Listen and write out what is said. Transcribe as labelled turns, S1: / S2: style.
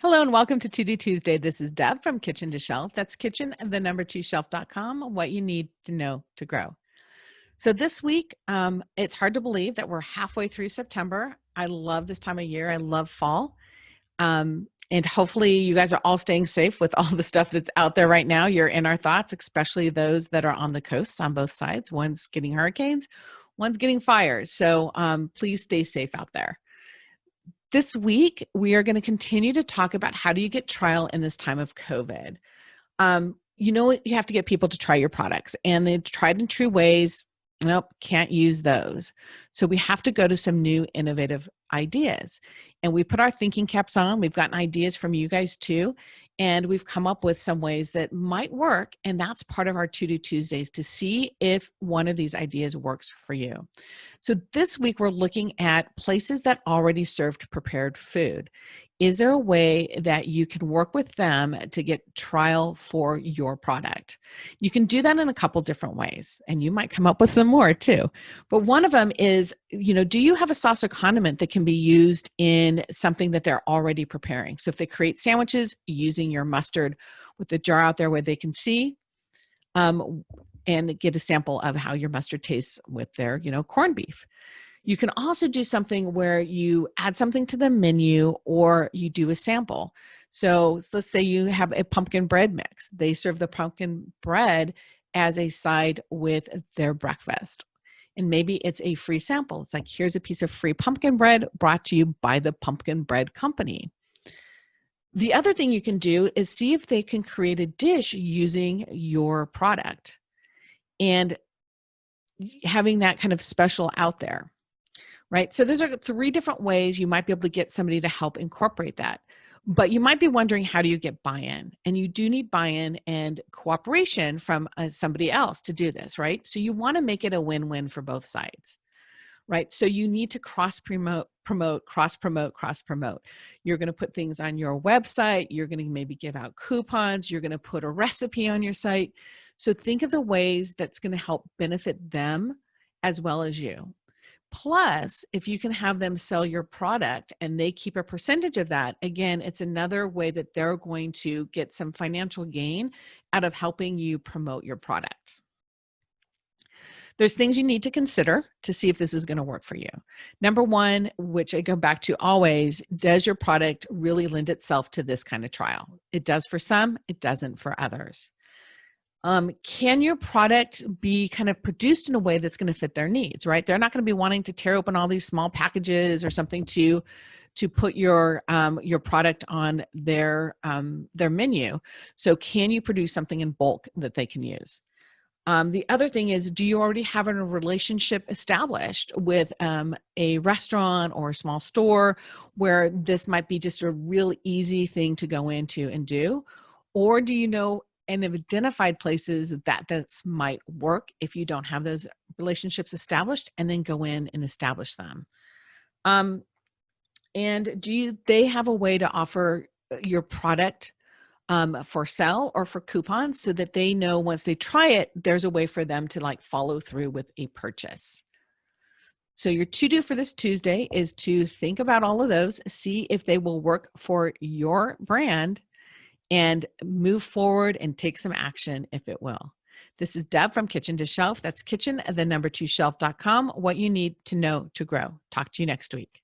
S1: Hello and welcome to To Do Tuesday. This is Deb from Kitchen to Shelf. That's kitchen, the number two shelf.com, what you need to know to grow. So this week, it's hard to believe that we're halfway through September. I love this time of year. I love fall. And hopefully you guys are all staying safe with all the stuff that's out there right now. You're in our thoughts, especially those that are on the coasts on both sides. One's getting hurricanes, one's getting fires. So please stay safe out there. This week, we are going to continue to talk about how do you get trial in this time of COVID. You have to get people to try your products, and the tried and true ways, nope, can't use those. So we have to go to some new innovative ideas. And we put our thinking caps on. We've gotten ideas from you guys too. And we've come up with some ways that might work. And that's part of our To Do Tuesdays to see if one of these ideas works for you. So this week we're looking at places that already served prepared food. Is there a way that you can work with them to get trial for your product? You can do that in a couple different ways, and you might come up with some more too. But one of them is, do you have a sauce or condiment that can be used in something that they're already preparing? So if they create sandwiches using your mustard with the jar out there where they can see, and get a sample of how your mustard tastes with their, corned beef. You can also do something where you add something to the menu or you do a sample. So let's say you have a pumpkin bread mix. They serve the pumpkin bread as a side with their breakfast. And maybe it's a free sample. It's like, here's a piece of free pumpkin bread brought to you by the Pumpkin Bread Company. The other thing you can do is see if they can create a dish using your product and having that kind of special out there. Right? So those are three different ways you might be able to get somebody to help incorporate that. But you might be wondering, how do you get buy-in? And you do need buy-in and cooperation from somebody else to do this, right? So you want to make it a win-win for both sides, right? So you need to cross-promote. You're going to put things on your website. You're going to maybe give out coupons. You're going to put a recipe on your site. So think of the ways that's going to help benefit them as well as you. Plus, if you can have them sell your product and they keep a percentage of that, again, it's another way that they're going to get some financial gain out of helping you promote your product. There's things you need to consider to see if this is going to work for you. Number one, which I go back to always, does your product really lend itself to this kind of trial? It does for some, it doesn't for others. Can your product be kind of produced in a way that's going to fit their needs, right? They're not going to be wanting to tear open all these small packages or something to put your product on their menu. So can you produce something in bulk that they can use? The other thing is, do you already have a relationship established with a restaurant or a small store where this might be just a real easy thing to go into and do? Or do you know and have identified places that might work if you don't have those relationships established, and then go in and establish them? And they have a way to offer your product for sale or for coupons so that they know once they try it, there's a way for them to follow through with a purchase. So your to-do for this Tuesday is to think about all of those, see if they will work for your brand, and move forward and take some action if it will. This is Deb from Kitchen to Shelf. That's kitchen, the number two shelf.com, what you need to know to grow. Talk to you next week.